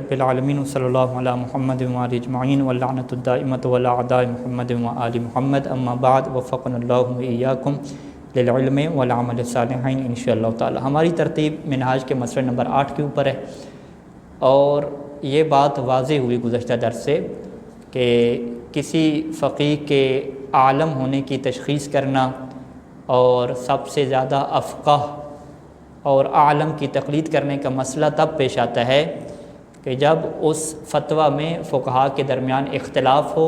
رب العالمین صلی اللہ علی محمد و آلہ اجمعین واللعنۃ الدائمۃ علی اعداء محمد و آل محمد اما بعد وفقنا اللہ و ایاکم للعلم والعمل الصالح انشاءاللہ تعالی۔ ہماری ترتیب منہاج کے مسئلہ نمبر 8 کے اوپر ہے، اور یہ بات واضح ہوئی گزشتہ درس سے کہ کسی فقیہ کے عالم ہونے کی تشخیص کرنا اور سب سے زیادہ افقہ اور عالم کی تقلید کرنے کا مسئلہ تب پیش آتا ہے کہ جب اس فتویٰ میں فقہاء کے درمیان اختلاف ہو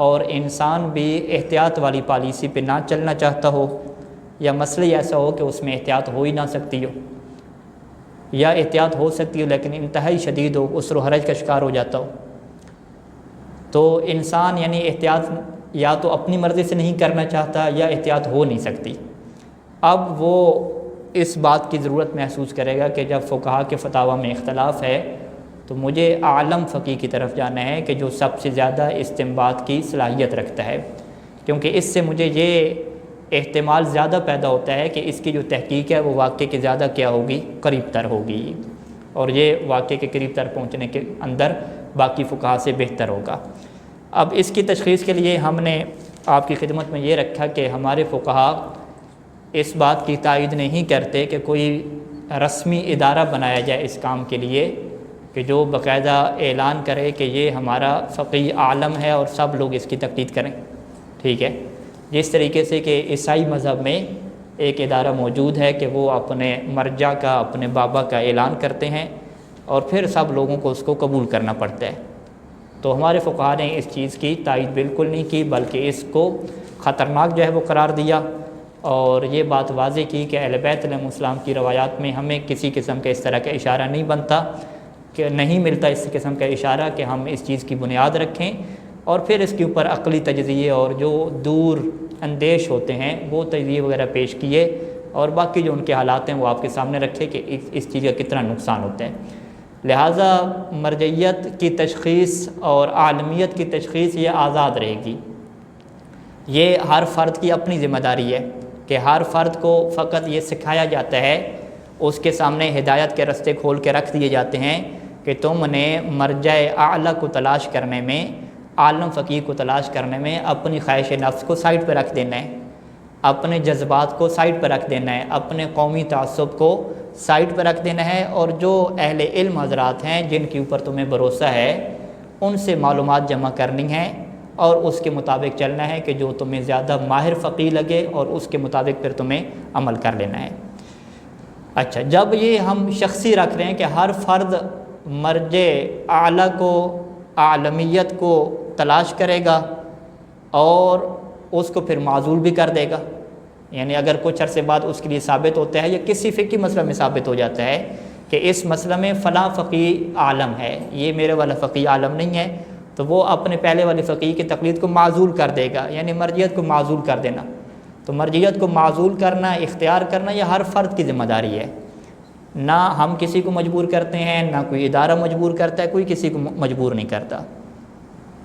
اور انسان بھی احتیاط والی پالیسی پہ نہ چلنا چاہتا ہو، یا مسئلہ ایسا ہو کہ اس میں احتیاط ہو ہی نہ سکتی ہو، یا احتیاط ہو سکتی ہو لیکن انتہائی شدید ہو، عسر و حرج کا شکار ہو جاتا ہو، تو انسان یعنی احتیاط یا تو اپنی مرضی سے نہیں کرنا چاہتا یا احتیاط ہو نہیں سکتی۔ اب وہ اس بات کی ضرورت محسوس کرے گا کہ جب فقہاء کے فتاویٰ میں اختلاف ہے تو مجھے عالم فقیہ کی طرف جانا ہے کہ جو سب سے زیادہ استنباط کی صلاحیت رکھتا ہے، کیونکہ اس سے مجھے یہ احتمال زیادہ پیدا ہوتا ہے کہ اس کی جو تحقیق ہے وہ واقعے کے زیادہ کیا ہوگی، قریب تر ہوگی، اور یہ واقعے کے قریب تر پہنچنے کے اندر باقی فقہاء سے بہتر ہوگا۔ اب اس کی تشخیص کے لیے ہم نے آپ کی خدمت میں یہ رکھا کہ ہمارے فقہاء اس بات کی تائید نہیں کرتے کہ کوئی رسمی ادارہ بنایا جائے اس کام کے لیے کہ جو باقاعدہ اعلان کرے کہ یہ ہمارا فقیہ عالم ہے اور سب لوگ اس کی تقلید کریں، ٹھیک ہے۔ جس طریقے سے کہ عیسائی مذہب میں ایک ادارہ موجود ہے کہ وہ اپنے مرجع کا، اپنے بابا کا اعلان کرتے ہیں اور پھر سب لوگوں کو اس کو قبول کرنا پڑتا ہے، تو ہمارے فقہاء نے اس چیز کی تائید بالکل نہیں کی، بلکہ اس کو خطرناک جو ہے وہ قرار دیا، اور یہ بات واضح کی کہ اہل بیت علیہ السلام کی روایات میں ہمیں کسی قسم کا اس طرح کا اشارہ نہیں بنتا، کہ نہیں ملتا اس قسم کا اشارہ کہ ہم اس چیز کی بنیاد رکھیں اور پھر اس کے اوپر عقلی تجزیے اور جو دور اندیش ہوتے ہیں وہ تجزیے وغیرہ پیش کیے، اور باقی جو ان کے حالات ہیں وہ آپ کے سامنے رکھے کہ اس چیز کا کتنا نقصان ہوتا ہے۔ لہٰذا مرجعیت کی تشخیص اور عالمیت کی تشخیص یہ آزاد رہے گی، یہ ہر فرد کی اپنی ذمہ داری ہے کہ ہر فرد کو فقط یہ سکھایا جاتا ہے، اس کے سامنے ہدایت کے رستے کھول کے رکھ دیے جاتے ہیں کہ تم نے مرجع اعلیٰ کو تلاش کرنے میں، عالم فقیہ کو تلاش کرنے میں اپنی خواہش نفس کو سائڈ پہ رکھ دینا ہے، اپنے جذبات کو سائڈ پہ رکھ دینا ہے، اپنے قومی تعصب کو سائڈ پہ رکھ دینا ہے، اور جو اہل علم حضرات ہیں جن کے اوپر تمہیں بھروسہ ہے ان سے معلومات جمع کرنی ہیں اور اس کے مطابق چلنا ہے کہ جو تمہیں زیادہ ماہر فقیہ لگے اور اس کے مطابق پھر تمہیں عمل کر لینا ہے۔ اچھا، جب یہ ہم شخصی رکھ رہے ہیں کہ ہر فرد مرجع اعلیٰ کو، عالمیت کو تلاش کرے گا اور اس کو پھر معزول بھی کر دے گا، یعنی اگر کچھ عرصے بعد اس کے لیے ثابت ہوتا ہے یا کسی فقہی مسئلہ میں ثابت ہو جاتا ہے کہ اس مسئلہ میں فلاں فقیہ عالم ہے، یہ میرے والا فقیہ عالم نہیں ہے، تو وہ اپنے پہلے والے فقیہ کی تقلید کو معزول کر دے گا، یعنی مرجعیت کو معزول کر دینا۔ تو مرجعیت کو معزول کرنا، اختیار کرنا، یہ ہر فرد کی ذمہ داری ہے، نہ ہم کسی کو مجبور کرتے ہیں، نہ کوئی ادارہ مجبور کرتا ہے، کوئی کسی کو مجبور نہیں کرتا۔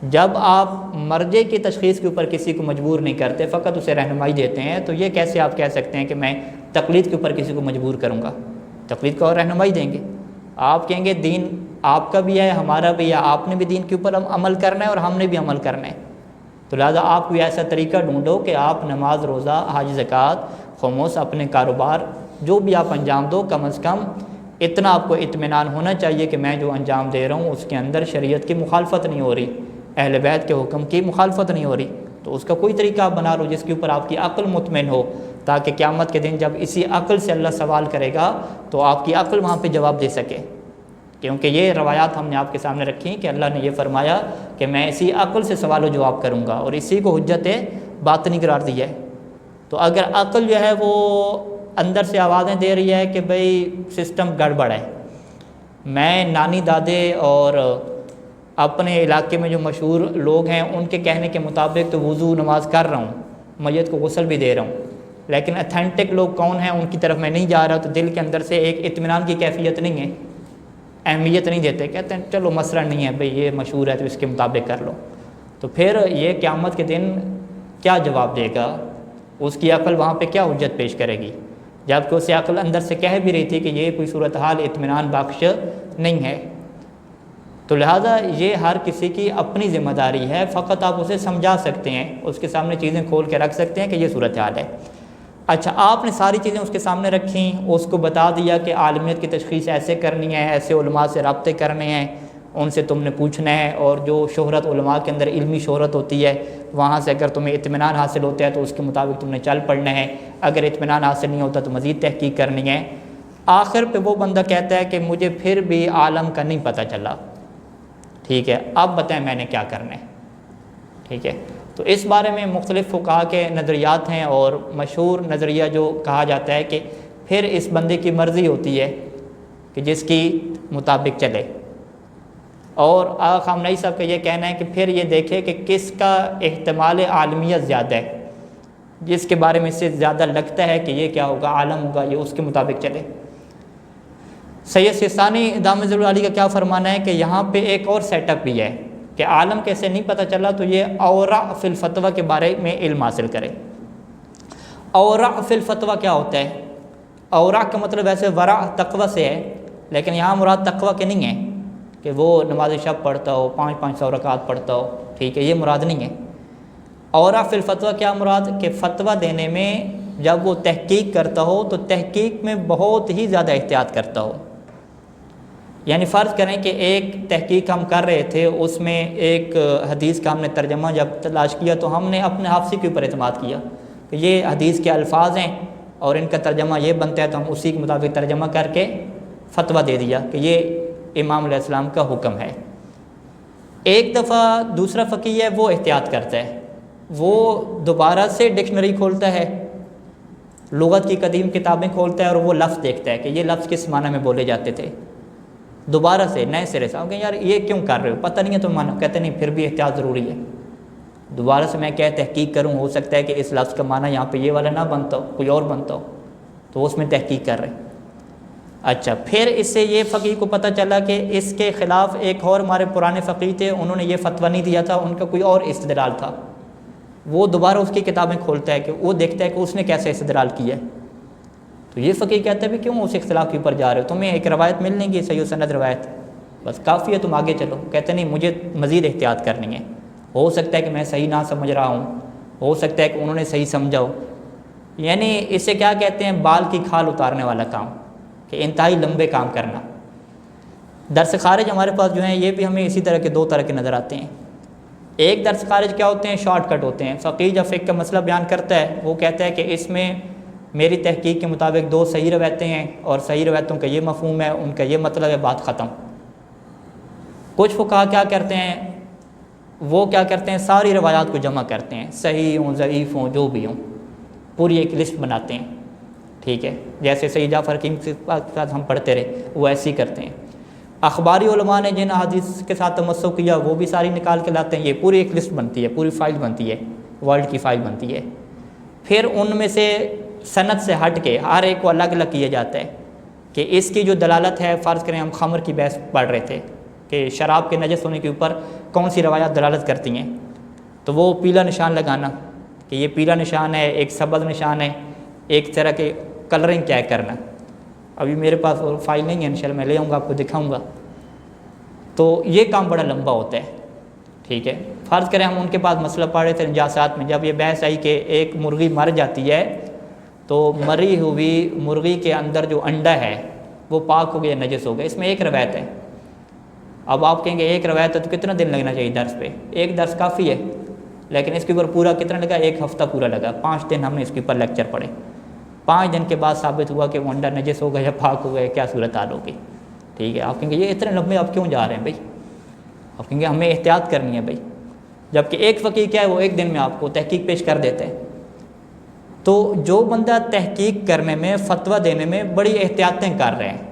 جب آپ مرجع کی تشخیص کے اوپر کسی کو مجبور نہیں کرتے، فقط اسے رہنمائی دیتے ہیں، تو یہ کیسے آپ کہہ سکتے ہیں کہ میں تقلید کے اوپر کسی کو مجبور کروں گا؟ تقلید کو اور رہنمائی دیں گے، آپ کہیں گے دین آپ کا بھی ہے، ہمارا بھی ہے، آپ نے بھی دین کے اوپر عمل کرنا ہے اور ہم نے بھی عمل کرنا ہے، تو لہٰذا آپ کوئی ایسا طریقہ ڈھونڈو کہ آپ نماز، روزہ، حج، زکوٰۃ، خمس، اپنے کاروبار جو بھی آپ انجام دو، کم از کم اتنا آپ کو اطمینان ہونا چاہیے کہ میں جو انجام دے رہا ہوں اس کے اندر شریعت کی مخالفت نہیں ہو رہی، اہل بیت کے حکم کی مخالفت نہیں ہو رہی، تو اس کا کوئی طریقہ آپ بنا لو جس کے اوپر آپ کی عقل مطمئن ہو، تاکہ قیامت کے دن جب اسی عقل سے اللہ سوال کرے گا تو آپ کی عقل وہاں پہ جواب دے سکے، کیونکہ یہ روایات ہم نے آپ کے سامنے رکھی کہ اللہ نے یہ فرمایا کہ میں اسی عقل سے سوال و جواب کروں گا، اور اسی کو حجت باطنی قرار دیا ہے۔ تو اگر عقل جو ہے وہ اندر سے آوازیں دے رہی ہے کہ بھئی سسٹم گڑبڑ ہے، میں نانی دادے اور اپنے علاقے میں جو مشہور لوگ ہیں ان کے کہنے کے مطابق تو وضو نماز کر رہا ہوں، میت کو غسل بھی دے رہا ہوں، لیکن اتھینٹک لوگ کون ہیں ان کی طرف میں نہیں جا رہا، تو دل کے اندر سے ایک اطمینان کی کیفیت نہیں ہے، اہمیت نہیں دیتے، کہتے ہیں چلو مسئلہ نہیں ہے بھئی یہ مشہور ہے تو اس کے مطابق کر لو، تو پھر یہ قیامت کے دن کیا جواب دے گا؟ اس کی عقل وہاں پہ کیا حجت پیش کرے گی؟ جبکہ اسے عقل اندر سے کہہ بھی رہی تھی کہ یہ کوئی صورتحال اطمینان بخش نہیں ہے۔ تو لہٰذا یہ ہر کسی کی اپنی ذمہ داری ہے، فقط آپ اسے سمجھا سکتے ہیں، اس کے سامنے چیزیں کھول کے رکھ سکتے ہیں کہ یہ صورتحال ہے۔ اچھا، آپ نے ساری چیزیں اس کے سامنے رکھیں، اس کو بتا دیا کہ عالمیت کی تشخیص ایسے کرنی ہے، ایسے علماء سے رابطے کرنے ہیں، ان سے تم نے پوچھنا ہے، اور جو شہرت علماء کے اندر علمی شہرت ہوتی ہے وہاں سے اگر تمہیں اطمینان حاصل ہوتا ہے تو اس کے مطابق تم نے چل پڑنا ہے، اگر اطمینان حاصل نہیں ہوتا تو مزید تحقیق کرنی ہے۔ آخر پہ وہ بندہ کہتا ہے کہ مجھے پھر بھی عالم کا نہیں پتہ چلا، ٹھیک ہے، اب بتائیں میں نے کیا کرنا ہے، ٹھیک ہے۔ تو اس بارے میں مختلف فقہاء کے نظریات ہیں، اور مشہور نظریہ جو کہا جاتا ہے کہ پھر اس بندے کی مرضی ہوتی ہے کہ جس کی مطابق چلے، اور آقا خامنہئی صاحب کا یہ کہنا ہے کہ پھر یہ دیکھے کہ کس کا احتمال عالمیت زیادہ ہے، جس کے بارے میں اس سے زیادہ لگتا ہے کہ یہ کیا ہوگا، عالم ہوگا، یہ اس کے مطابق چلے۔ سید سستانی دامت ظل علی کا کیا فرمانا ہے کہ یہاں پہ ایک اور سیٹ اپ بھی ہے کہ عالم کیسے نہیں پتہ چلا، تو یہ اورع فی الفتویٰ کے بارے میں علم حاصل کرے۔ اورع فی الفتویٰ کیا ہوتا ہے؟ اورع کا مطلب ویسے ورع تقوی سے ہے، لیکن یہاں مراد تقوی کے نہیں ہے کہ وہ نماز شب پڑھتا ہو، 500 رکعت پڑھتا ہو، ٹھیک ہے، یہ مراد نہیں ہے۔ اورع فی الفتویٰ کیا مراد کہ فتویٰ دینے میں جب وہ تحقیق کرتا ہو تو تحقیق میں بہت ہی زیادہ احتیاط کرتا ہو۔ یعنی فرض کریں کہ ایک تحقیق ہم کر رہے تھے، اس میں ایک حدیث کا ہم نے ترجمہ جب تلاش کیا تو ہم نے اپنے حافظی کے اوپر اعتماد کیا کہ یہ حدیث کے الفاظ ہیں اور ان کا ترجمہ یہ بنتا ہے، تو ہم اسی کے مطابق ترجمہ کر کے فتویٰ دے دیا کہ یہ امام علیہ السلام کا حکم ہے۔ ایک دفعہ دوسرا فقیہ ہے وہ احتیاط کرتا ہے، وہ دوبارہ سے ڈکشنری کھولتا ہے، لغت کی قدیم کتابیں کھولتا ہے، اور وہ لفظ دیکھتا ہے کہ یہ لفظ کس معنی میں بولے جاتے تھے، دوبارہ سے نئے سرے سے۔ ہم کہیں یار یہ کیوں کر رہے ہو، پتہ نہیں ہے تو معنی، کہتے نہیں پھر بھی احتیاط ضروری ہے، دوبارہ سے میں کیا تحقیق کروں، ہو سکتا ہے کہ اس لفظ کا معنی یہاں پہ یہ والا نہ بنتا ہو، کوئی اور بنتا ہو، تو اس میں تحقیق کر رہے ہیں۔ اچھا، پھر اس سے یہ فقیہ کو پتہ چلا کہ اس کے خلاف ایک اور ہمارے پرانے فقیہ تھے، انہوں نے یہ فتویٰ نہیں دیا تھا، ان کا کوئی اور استدلال تھا۔ وہ دوبارہ اس کی کتابیں کھولتا ہے کہ وہ دیکھتا ہے کہ اس نے کیسے استدلال کیا ہے، تو یہ فقیہ کہتا ہے بھی کیوں اس اختلاف کے اوپر جا رہے ہو، تمہیں ایک روایت ملنے گی، صحیح و سند روایت، بس کافی ہے، تم آگے چلو۔ کہتے نہیں، مجھے مزید احتیاط کرنی ہے، ہو سکتا ہے کہ میں صحیح نہ سمجھ رہا ہوں، ہو سکتا ہے کہ انہوں نے صحیح سمجھا ہو۔ یعنی اس سے کیا کہتے ہیں، بال کی کھال اتارنے والا کام، کہ انتہائی لمبے کام کرنا۔ درس خارج ہمارے پاس جو ہیں یہ بھی ہمیں اسی طرح کے دو طرح کے نظر آتے ہیں۔ ایک درس خارج کیا ہوتے ہیں، شارٹ کٹ ہوتے ہیں۔ فقیہ جب فقہ کا مسئلہ بیان کرتا ہے وہ کہتا ہے کہ اس میں میری تحقیق کے مطابق 2 صحیح روایتیں ہیں، اور صحیح روایتوں کا یہ مفہوم ہے، ان کا یہ مطلب ہے، بات ختم۔ کچھ فقہا کیا کرتے ہیں، وہ کیا کرتے ہیں، ساری روایات کو جمع کرتے ہیں، صحیح ہوں ضعیف ہوں جو بھی ہوں، پوری ایک لسٹ بناتے ہیں، ٹھیک ہے، جیسے سید جعفر حکیم کے ساتھ ہم پڑھتے رہے وہ ایسے ہی کرتے ہیں۔ اخباری علماء نے جن حدیث کے ساتھ تمسک کیا وہ بھی ساری نکال کے لاتے ہیں، یہ پوری ایک لسٹ بنتی ہے، پوری فائل بنتی ہے، ورلڈ کی فائل بنتی ہے۔ پھر ان میں سے سند سے ہٹ کے ہر ایک کو الگ الگ کیا جاتا ہے کہ اس کی جو دلالت ہے، فرض کریں ہم خمر کی بحث پڑھ رہے تھے کہ شراب کے نجس ہونے کے اوپر کون سی روایات دلالت کرتی ہیں، تو وہ پیلا نشان لگانا کہ یہ پیلا نشان ہے، ایک سبز نشان ہے، ایک طرح کے کلرنگ کیا کرنا۔ ابھی میرے پاس فائل نہیں ہے، انشاءاللہ میں لے آؤں گا، آپ کو دکھاؤں گا۔ تو یہ کام بڑا لمبا ہوتا ہے، ٹھیک ہے۔ فرض کریں ہم ان کے پاس مسئلہ پڑھ رہے تھے نجاسات میں، جب یہ بحث آئی کہ ایک مرغی مر جاتی ہے تو مری ہوئی مرغی کے اندر جو انڈا ہے وہ پاک ہو گیا، نجس ہو گیا، اس میں ایک روایت ہے۔ اب آپ کہیں گے ایک روایت ہے تو کتنا دن لگنا چاہیے درس پہ، ایک درس کافی ہے، لیکن اس کے اوپر پورا کتنا لگا، 1 ہفتہ پورا لگا، 5 دن ہم نے اس کے اوپر لیکچر پڑھے۔ 5 دن کے بعد ثابت ہوا کہ وہ انڈا نجس ہو گیا یا پاک ہو گیا، کیا صورتحال ہوگی، ٹھیک ہے۔ آپ کہیں گے یہ اتنے لمبے آپ کیوں جا رہے ہیں بھائی، آپ کہیں گے ہمیں احتیاط کرنی ہے بھائی، جبکہ ایک فقیہ کیا ہے وہ ایک دن میں آپ کو تحقیق پیش کر دیتے ہیں۔ تو جو بندہ تحقیق کرنے میں، فتویٰ دینے میں بڑی احتیاطیں کر رہے ہیں،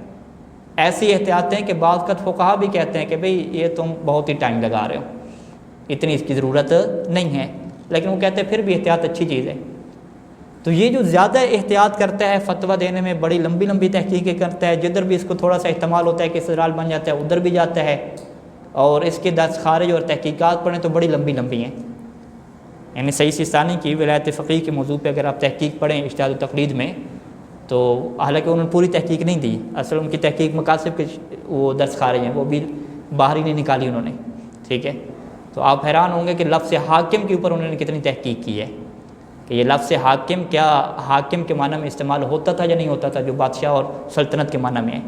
ایسی احتیاطیں کہ بعض وقت فقہا بھی کہتے ہیں کہ بھئی یہ تم بہت ہی ٹائم لگا رہے ہو، اتنی اس کی ضرورت نہیں ہے، لیکن وہ کہتے ہیں پھر بھی احتیاط اچھی چیز ہے۔ تو یہ جو زیادہ احتیاط کرتا ہے فتویٰ دینے میں، بڑی لمبی لمبی تحقیقیں کرتا ہے، جدھر بھی اس کو تھوڑا سا احتمال ہوتا ہے کہ استدلال بن جاتا ہے ادھر بھی جاتا ہے، اور اس کے درس خارج اور تحقیقات پڑھیں تو بڑی لمبی لمبی ہیں۔ یعنی سید سیستانی کی ولایت فقیہ کے موضوع پہ اگر آپ تحقیق پڑھیں اجتہاد و تقلید میں، تو حالانکہ انہوں نے پوری تحقیق نہیں دی، اصل ان کی تحقیق مقاصد کے وہ درس خارج ہیں، وہ بھی باہر ہی نہیں نکالی انہوں نے، ٹھیک ہے. تو آپ حیران ہوں گے کہ لفظ حاکم کے اوپر انہوں نے کتنی تحقیق کی ہے کہ یہ لفظ حاکم کیا حاکم کے معنی میں استعمال ہوتا تھا یا نہیں ہوتا تھا، جو بادشاہ اور سلطنت کے معنی میں ہے،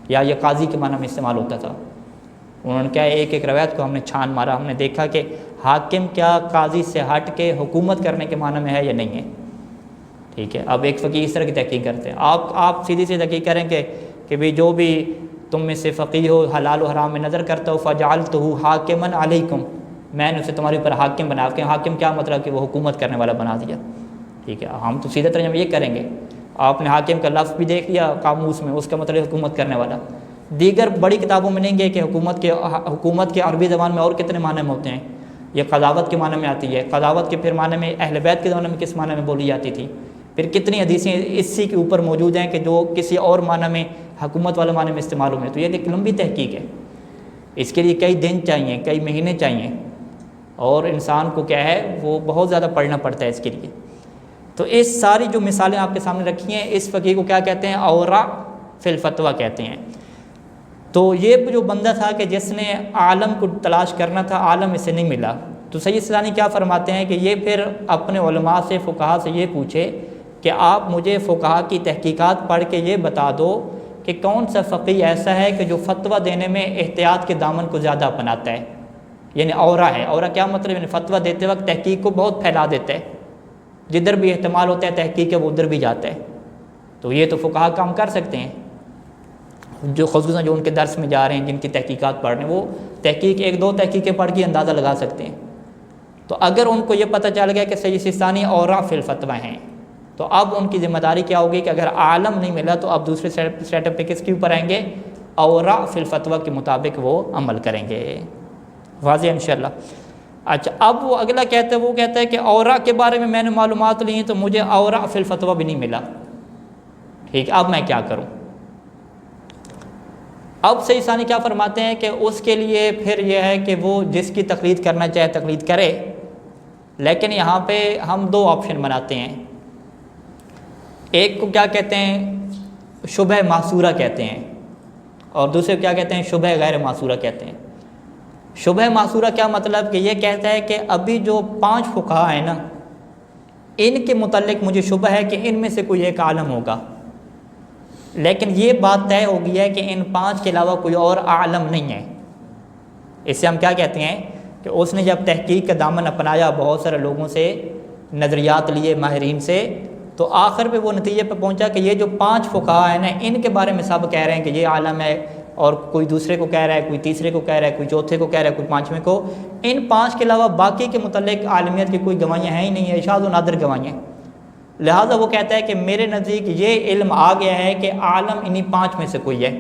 یا یہ قاضی کے معنی میں استعمال ہوتا تھا. انہوں نے کیا ایک ایک روایت کو ہم نے چھان مارا، ہم نے دیکھا کہ حاکم کیا قاضی سے ہٹ کے حکومت کرنے کے معنی میں ہے یا نہیں ہے، ٹھیک ہے. اب ایک فقیہ اس طرح کی تحقیق کرتے ہیں، آپ سیدھی سی تحقیق کریں کہ بھی جو بھی تم میں سے فقیہ ہو حلال و حرام میں نظر کرتا ہو فجعلتہ حاکما علیکم، میں نے اسے تمہارے اوپر حاکم بنا. کہ حاکم کیا مطلب کہ وہ حکومت کرنے والا بنا دیا، ٹھیک ہے. ہم تو سیدھا ترجمہ یہ کریں گے، آپ نے حاکم کا لفظ بھی دیکھ لیا قاموس میں، اس کا مطلب حکومت کرنے والا. دیگر بڑی کتابوں میں نہیں گے کہ حکومت کے عربی زبان میں اور کتنے معنی میں ہوتے ہیں. یہ قضاوت کے معنی میں آتی ہے، قضاوت کے پھر معنی میں اہل بیت کے زمانے میں کس معنی میں بولی جاتی تھی، پھر کتنی حدیثیں اسی کے اوپر موجود ہیں کہ جو کسی اور معنی میں حکومت والے معنی میں استعمال ہوئے. تو یہ ایک لمبی تحقیق ہے، اس کے لیے کئی دن چاہیے، کئی مہینے چاہیے، اور انسان کو کیا ہے وہ بہت زیادہ پڑھنا پڑتا ہے اس کے لیے. تو اس ساری جو مثالیں آپ کے سامنے رکھی ہیں، اس فقیہ کو کیا کہتے ہیں؟ اورع فی الفتویٰ کہتے ہیں. تو یہ جو بندہ تھا کہ جس نے عالم کو تلاش کرنا تھا، عالم اسے نہیں ملا. تو سید سیستانی کیا فرماتے ہیں کہ یہ پھر اپنے علماء سے فقہا سے یہ پوچھے کہ آپ مجھے فقہا کی تحقیقات پڑھ کے یہ بتا دو کہ کون سا فقیہ ایسا ہے کہ جو فتویٰ دینے میں احتیاط کے دامن کو زیادہ اپناتا ہے. یعنی اورع ہے، اورع کیا مطلب؟ یعنی فتویٰ دیتے وقت تحقیق کو بہت پھیلا دیتا ہے، جدھر بھی احتمال ہوتا ہے تحقیق ہے وہ ادھر بھی جاتا ہے. تو یہ تو فقہا کام کر سکتے ہیں، جو خصوصاً جو ان کے درس میں جا رہے ہیں، جن کی تحقیقات پڑھ رہے ہیں، وہ تحقیق ایک دو تحقیقیں پڑھ کے اندازہ لگا سکتے ہیں. تو اگر ان کو یہ پتہ چل گیا کہ سید سیستانی اورع فی الفتویٰ ہیں، تو اب ان کی ذمہ داری کیا ہوگی کہ اگر عالم نہیں ملا تو اب دوسرے سیٹ اپ پہ کس کے اوپر آئیں گے؟ اورع فی الفتویٰ کے مطابق وہ عمل کریں گے. واضح انشاءاللہ. اچھا، اب وہ اگلا وہ کہتا ہے کہ اورع کے بارے میں نے معلومات لی ہیں تو مجھے اورع فی الفتویٰ بھی نہیں ملا، ٹھیک، اب میں کیا کروں؟ اب سید ثانی کیا فرماتے ہیں کہ اس کے لیے پھر یہ ہے کہ وہ جس کی تقلید کرنا چاہے تقلید کرے، لیکن یہاں پہ ہم دو آپشن بناتے ہیں. ایک کو کیا کہتے ہیں؟ شبہ معصورہ کہتے ہیں، اور دوسرے کو کیا کہتے ہیں؟ شبہ غیر معصورہ کہتے ہیں. شبہ معصورہ کیا مطلب؟ کہ یہ کہتا ہے کہ ابھی جو 5 فقہا ہیں نا، ان کے متعلق مجھے شبہ ہے کہ ان میں سے کوئی ایک عالم ہوگا، لیکن یہ بات طے ہو گئی ہے کہ ان 5 کے علاوہ کوئی اور عالم نہیں ہے. اس سے ہم کیا کہتے ہیں کہ اس نے جب تحقیق کا دامن اپنایا، بہت سارے لوگوں سے نظریات لیے، ماہرین سے، تو آخر پہ وہ نتیجے پہ پہنچا کہ یہ جو 5 فقہا ہیں نا، ان کے بارے میں سب کہہ رہے ہیں کہ یہ عالم ہے، اور کوئی دوسرے کو کہہ رہا ہے، کوئی تیسرے کو کہہ رہا ہے، کوئی چوتھے کو کہہ رہا ہے، کوئی 5ویں کو. ان 5 کے علاوہ باقی کے متعلق عالمیت کی کوئی گواہیاں ہیں ہی نہیں ہیں، شاذ و نادر گواہیاں. لہٰذا وہ کہتا ہے کہ میرے نزدیک یہ علم آ گیا ہے کہ عالم انہی 5 میں سے کوئی ہے.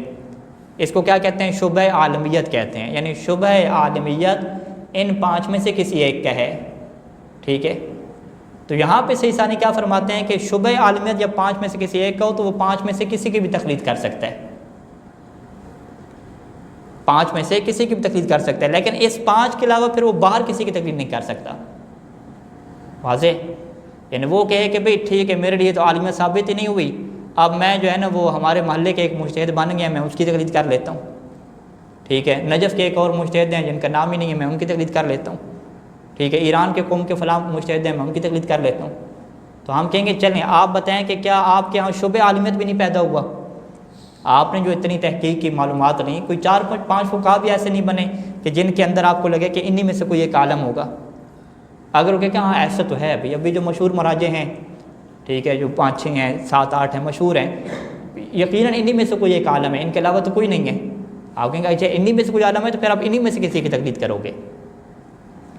اس کو کیا کہتے ہیں؟ شبہ عالمیت کہتے ہیں. یعنی شبہ عالمیت ان 5 میں سے کسی ایک کا ہے، ٹھیک ہے. تو یہاں پہ سید ثانی کیا فرماتے ہیں کہ شبہ عالمیت جب 5 میں سے کسی ایک کا ہو تو وہ 5 میں سے کسی کی بھی تقلید کر سکتا ہے، 5 میں سے کسی کی بھی تقلید کر سکتا ہے، لیکن اس 5 کے علاوہ پھر وہ باہر کسی کی تقلید نہیں کر سکتا. واضح؟ یعنی وہ کہے کہ بھئی ٹھیک ہے، میرے لیے تو عالمیت ثابت ہی نہیں ہوئی، اب میں جو ہے نا وہ ہمارے محلے کے ایک مجتہد بن گیا، میں اس کی تقلید کر لیتا ہوں، ٹھیک ہے. نجف کے ایک اور مجتہد ہیں جن کا نام ہی نہیں ہے، میں ان کی تقلید کر لیتا ہوں، ٹھیک ہے. ایران کے قوم کے فلاں مجتہد ہیں، میں ان کی تقلید کر لیتا ہوں. تو ہم کہیں گے چلیں آپ بتائیں کہ کیا آپ کے یہاں شبہ عالمیت بھی نہیں پیدا ہوا؟ آپ نے جو اتنی تحقیق کی معلومات نہیں، کوئی 4-5 فقہا بھی ایسے نہیں بنے کہ جن کے اندر آپ کو لگے کہ انہی میں سے کوئی ایک عالم ہوگا؟ اگر وہ کہ ہاں ایسا تو ہے بھئی، ابھی جو مشہور مراجع ہیں، ٹھیک ہے، جو 5-6 ہیں، 7-8 ہیں، مشہور ہیں، یقیناً انہی میں سے کوئی ایک عالم ہے، ان کے علاوہ تو کوئی نہیں ہے. آپ کہیں گے اچھا انہی میں سے کوئی عالم ہے تو پھر آپ انہی میں سے کسی کی تقلید کرو گے،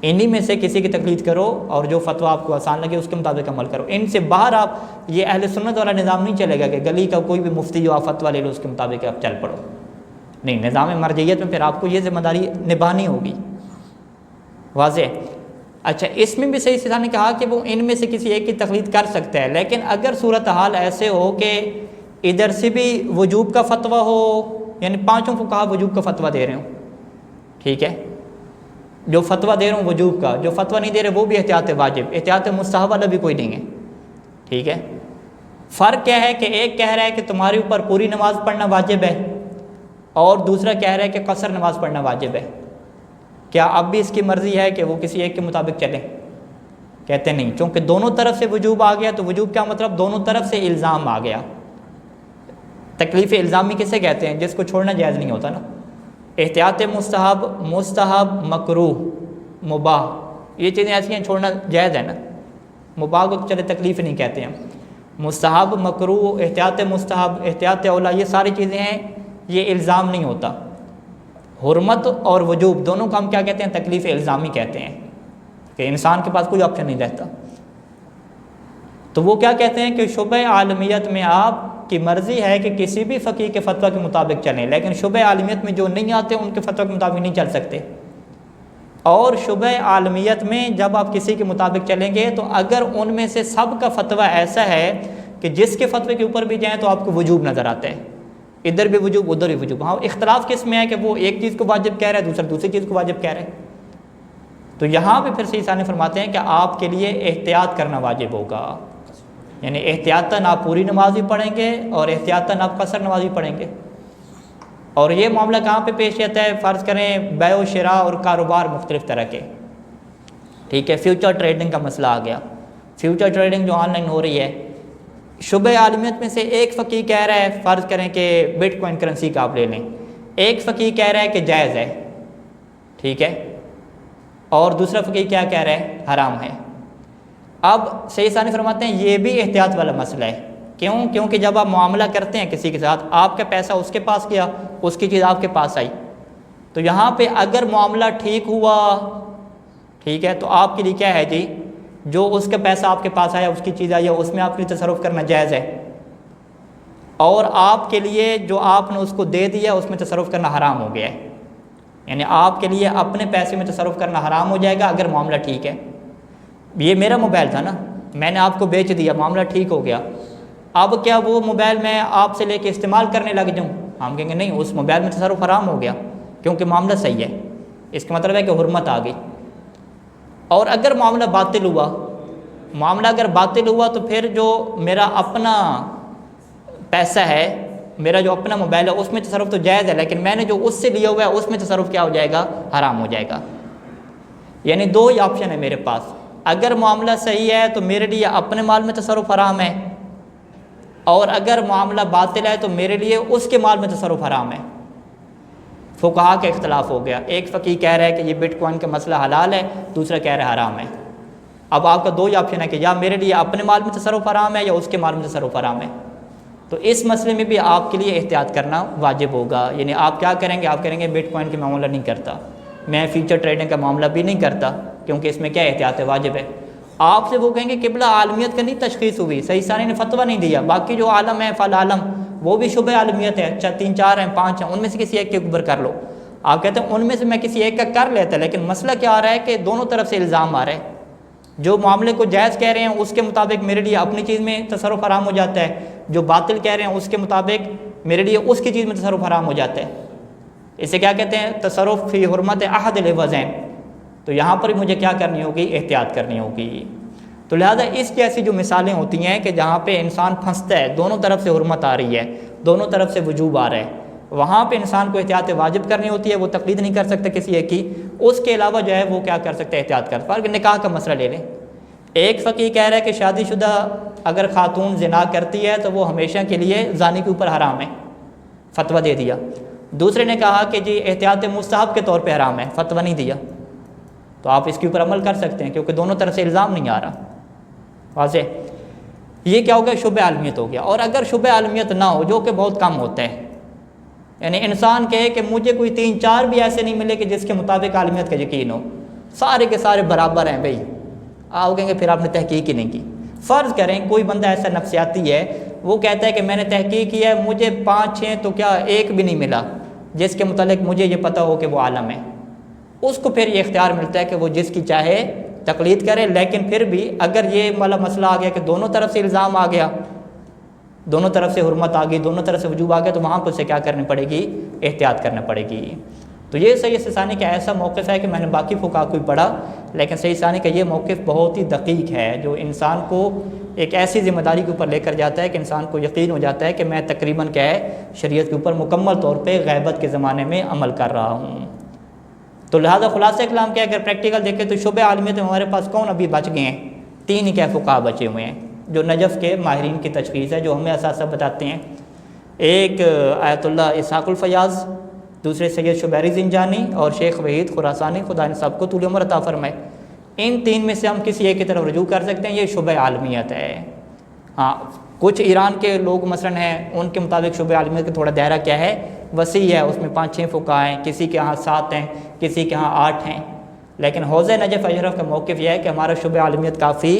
انہی میں سے کسی کی تقلید کرو، اور جو فتویٰ آپ کو آسان لگے اس کے مطابق عمل کرو. ان سے باہر آپ، یہ اہل سنت والا نظام نہیں چلے گا کہ گلی کا کوئی بھی مفتی جو آپ فتویٰ لے لو اس کے مطابق آپ چل پڑو. نہیں، نظام مرجعیت میں پھر آپ کو یہ ذمہ داری نبھانی ہوگی. واضح؟ اچھا، اس میں بھی سید ثانی نے کہا کہ وہ ان میں سے کسی ایک کی تقلید کر سکتا ہے، لیکن اگر صورتحال ایسے ہو کہ ادھر سے بھی وجوب کا فتویٰ ہو، یعنی 5 فقہا وجوب کا فتویٰ دے رہے ہوں، ٹھیک ہے، جو فتویٰ دے رہے ہوں وجوب کا، جو فتویٰ نہیں دے رہے وہ بھی احتیاط واجب، احتیاط مستحب والا بھی کوئی نہیں ہے، ٹھیک ہے. فرق کیا ہے کہ ایک کہہ رہا ہے کہ تمہارے اوپر پوری نماز پڑھنا واجب ہے، اور دوسرا کہہ رہا ہے کہ قصر نماز پڑھنا واجب ہے، کیا اب بھی اس کی مرضی ہے کہ وہ کسی ایک کے مطابق چلے؟ کہتے نہیں، چونکہ دونوں طرف سے وجوب آ گیا تو وجوب کیا مطلب؟ دونوں طرف سے الزام آ گیا۔ تکلیف الزامی کسے کہتے ہیں؟ جس کو چھوڑنا جائز نہیں ہوتا نا۔ احتیاط مستحب، مستحب، مکروہ، مباح، یہ چیزیں ایسی ہیں چھوڑنا جائز ہے نا۔ مباح کو چلے تکلیف نہیں کہتے ہیں، مستحب، مکروہ، احتیاط مستحب، احتیاط اولا، یہ ساری چیزیں ہیں، یہ الزام نہیں ہوتا۔ حرمت اور وجوب دونوں کو ہم کیا کہتے ہیں؟ تکلیف الزامی کہتے ہیں، کہ انسان کے پاس کوئی آپشن نہیں رہتا۔ تو وہ کیا کہتے ہیں کہ شبہ عالمیت میں آپ کی مرضی ہے کہ کسی بھی فقیہ کے فتویٰ کے مطابق چلیں، لیکن شبہ عالمیت میں جو نہیں آتے ان کے فتویٰ کے مطابق نہیں چل سکتے۔ اور شبہ عالمیت میں جب آپ کسی کے مطابق چلیں گے تو اگر ان میں سے سب کا فتویٰ ایسا ہے کہ جس کے فتوے کے اوپر بھی جائیں تو آپ کو وجوب نظر آتا ہے، ادھر بھی وجوب ادھر بھی وجوب، ہاں اختلاف کس میں ہے کہ وہ ایک چیز کو واجب کہہ رہا ہے، دوسرا دوسری چیز کو واجب کہہ رہا ہے۔ تو یہاں پہ پھر سیدھی ثانی فرماتے ہیں کہ آپ کے لیے احتیاط کرنا واجب ہوگا، یعنی احتیاطاً آپ پوری نماز بھی پڑھیں گے اور احتیاطاً آپ قصر نماز بھی پڑھیں گے۔ اور یہ معاملہ کہاں پہ پیش آتا ہے؟ فرض کریں بیع و شراء اور کاروبار مختلف طرح کے، ٹھیک ہے، فیوچر ٹریڈنگ کا مسئلہ آ گیا، فیوچر ٹریڈنگ جو آن لائن ہو رہی ہے، شبہ عالمیت میں سے ایک فقیہ کہہ رہا ہے فرض کریں کہ بٹ کوائن کرنسی کا آپ لے لیں، ایک فقیہ کہہ رہا ہے کہ جائز ہے، ٹھیک ہے، اور دوسرا فقیہ کیا کہہ رہا ہے؟ حرام ہے۔ اب سید ثانی فرماتے ہیں یہ بھی احتیاط والا مسئلہ ہے، کیوں؟ کیونکہ جب آپ معاملہ کرتے ہیں کسی کے ساتھ، آپ کا پیسہ اس کے پاس گیا، اس کی چیز آپ کے پاس آئی، تو یہاں پہ اگر معاملہ ٹھیک ہوا، ٹھیک ہے، تو آپ کے لیے کیا ہے جی؟ جو اس کا پیسہ آپ کے پاس آیا، اس کی چیز آئی ہے، اس میں آپ کے لیے تصرف کرنا جائز ہے، اور آپ کے لیے جو آپ نے اس کو دے دیا اس میں تصرف کرنا حرام ہو گیا ہے، یعنی آپ کے لیے اپنے پیسے میں تصرف کرنا حرام ہو جائے گا اگر معاملہ ٹھیک ہے۔ یہ میرا موبائل تھا نا، میں نے آپ کو بیچ دیا، معاملہ ٹھیک ہو گیا، اب کیا وہ موبائل میں آپ سے لے کے استعمال کرنے لگ جاؤں؟ ہم کہیں گے نہیں، اس موبائل میں تصرف حرام ہو گیا کیونکہ معاملہ صحیح ہے، اس کا مطلب ہے کہ حرمت آ گئی۔ اور اگر معاملہ باطل ہوا، معاملہ اگر باطل ہوا تو پھر جو میرا اپنا پیسہ ہے، میرا جو اپنا موبائل ہے، اس میں تصرف تو جائز ہے، لیکن میں نے جو اس سے لیا ہوا ہے اس میں تصرف کیا ہو جائے گا؟ حرام ہو جائے گا۔ یعنی دو ہی آپشن ہے میرے پاس، اگر معاملہ صحیح ہے تو میرے لیے اپنے مال میں تصرف حرام ہے، اور اگر معاملہ باطل ہے تو میرے لیے اس کے مال میں تصرف حرام ہے۔ فقہا کا اختلاف ہو گیا، ایک فقیہ کہہ رہا ہے کہ یہ بٹ کوائن کا مسئلہ حلال ہے، دوسرا کہہ رہا ہے حرام ہے۔ اب آپ کا دو ہی آپشن ہے کہ یا میرے لیے اپنے مال میں تصرف حرام ہے یا اس کے مال میں تصرف حرام ہے۔ تو اس مسئلے میں بھی آپ کے لیے احتیاط کرنا واجب ہوگا، یعنی آپ کیا کریں گے؟ آپ کریں گے بٹ کوائن کا معاملہ نہیں کرتا، میں فیوچر ٹریڈنگ کا معاملہ بھی نہیں کرتا، کیونکہ اس میں کیا احتیاط ہے؟ واجب ہے۔ آپ سے وہ کہیں گے قبلہ عالمیت کا نہیں تشخیص ہوئی، صحیح ثانی نے فتویٰ نہیں دیا، باقی جو عالم ہے فالعالم وہ بھی شبہ عالمیت ہے، 3 4 ہیں 5 ہیں، ان میں سے کسی ایک کے اوپر کر لو۔ آپ کہتے ہیں ان میں سے میں کسی ایک کا کر لیتا، لیکن مسئلہ کیا آ رہا ہے کہ دونوں طرف سے الزام آ رہا ہے، جو معاملے کو جائز کہہ رہے ہیں اس کے مطابق میرے لیے اپنی چیز میں تصرف حرام ہو جاتا ہے، جو باطل کہہ رہے ہیں اس کے مطابق میرے لیے اس کی چیز میں تصرف حرام ہو جاتا ہے۔ اسے کیا کہتے ہیں؟ تصرف فی حرمت احد العوضین۔ تو یہاں پر مجھے کیا کرنی ہوگی؟ احتیاط کرنی ہوگی۔ تو لہٰذا اس جیسی جو مثالیں ہوتی ہیں کہ جہاں پہ انسان پھنستا ہے، دونوں طرف سے حرمت آ رہی ہے، دونوں طرف سے وجوب آ رہا ہے، وہاں پہ انسان کو احتیاط واجب کرنی ہوتی ہے، وہ تقلید نہیں کر سکتا کسی ایک کی، اس کے علاوہ جو ہے وہ کیا کر سکتا ہے؟ احتیاط کر۔ فرق نکاح کا مسئلہ لے لیں، ایک فقیہ کہہ رہا ہے کہ شادی شدہ اگر خاتون زنا کرتی ہے تو وہ ہمیشہ کے لیے زانی کے اوپر حرام ہے، فتویٰ دے دیا۔ دوسرے نے کہا کہ جی احتیاط مستحب کے طور پہ حرام ہے، فتویٰ نہیں دیا۔ تو آپ اس کے اوپر عمل کر سکتے ہیں کیونکہ دونوں طرف سے الزام نہیں آ رہا۔ واضح؟ یہ کیا ہو گیا؟ شبہ عالمیت ہو گیا۔ اور اگر شبہ عالمیت نہ ہو، جو کہ بہت کم ہوتا ہے، یعنی انسان کہے کہ مجھے کوئی 3 4 بھی ایسے نہیں ملے کہ جس کے مطابق عالمیت کا یقین ہو، سارے کے سارے برابر ہیں بھائی، آپ کہیں گے پھر آپ نے تحقیق ہی نہیں کی۔ فرض کریں کوئی بندہ ایسا نفسیاتی ہے، وہ کہتا ہے کہ میں نے تحقیق کی ہے، مجھے 5 6 تو کیا ایک بھی نہیں ملا جس کے متعلق مجھے یہ پتہ ہو کہ وہ عالم ہے، اس کو پھر یہ اختیار ملتا ہے کہ وہ جس کی چاہے تقلید کرے۔ لیکن پھر بھی اگر یہ والا مسئلہ آ گیا کہ دونوں طرف سے الزام آ گیا، دونوں طرف سے حرمت آ گئی، دونوں طرف سے وجوب آ گیا، تو وہاں پر اسے کیا کرنی پڑے گی؟ احتیاط کرنا پڑے گی۔ تو یہ سید ثانی کا ایسا موقف ہے کہ میں نے باقی فقہا کو بھی پڑھا، لیکن سید ثانی کا یہ موقف بہت ہی دقیق ہے، جو انسان کو ایک ایسی ذمہ داری کے اوپر لے کر جاتا ہے کہ انسان کو یقین ہو جاتا ہے کہ میں تقریباً کیا ہے شریعت کے اوپر مکمل طور پہ غیبت کے زمانے میں عمل کر رہا ہوں۔ تو لہٰذا خلاصہ کلام کیا ہے، اگر پریکٹیکل دیکھیں تو شبہ عالمیت میں ہمارے پاس کون ابھی بچ گئے ہیں؟ 3 ہی کیا فقہا بچے ہوئے ہیں جو نجف کے ماہرین کی تشخیص ہے، جو ہمیں اساسہ بتاتے ہیں۔ ایک آیت اللہ اسحاق الفیاض، دوسرے سید شبیری زنجانی اور شیخ وحید خراسانی، خدا ان سب کو طول عمر عطا فرمائے۔ ان 3 میں سے ہم کسی ایک کی طرف رجوع کر سکتے ہیں، یہ شبہ عالمیت ہے۔ ہاں کچھ ایران کے لوگ مثلاً ہیں، ان کے مطابق شبہ عالمیت کا تھوڑا دائرہ کیا ہے، وسیع ہے، اس میں 5-6 فقہا ہیں، کسی کے ہاں 7 ہیں، کسی کے ہاں 8 ہیں، لیکن حوض نجف اشرف کا موقف یہ ہے کہ ہمارا شبہ عالمیت کافی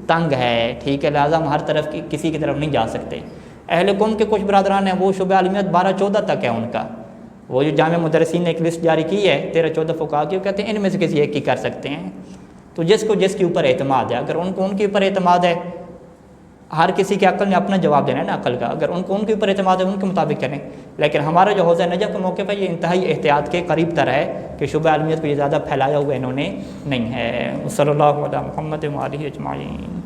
تنگ ہے، ٹھیک ہے، لہٰذا ہم ہر طرف کسی کی طرف نہیں جا سکتے۔ اہل کن کے کچھ برادران ہیں، وہ شبہ عالمیت 12-14 تک ہے ان کا، وہ جو جامع مدرسین نے ایک لسٹ جاری کی ہے 13-14 فقہا کی، وہ کہتے ہیں ان میں سے کسی ایک کی کر سکتے ہیں۔ تو جس کے اوپر اعتماد ہے، اگر ان کو ان کے اوپر اعتماد ہے، ہر کسی کی عقل نے اپنا جواب دینا ہے نا عقل کا، اگر ان کو ان کے اوپر اعتماد ہے ان کے مطابق کریں، لیکن ہمارا جو حوض نجف کا موقف ہے یہ انتہائی احتیاط کے قریب تر ہے کہ شبہ عالمیت کو یہ زیادہ پھیلایا ہوا انہوں نے نہیں ہے۔ صلی اللہ علیہ محمد و آلہ اجمعین۔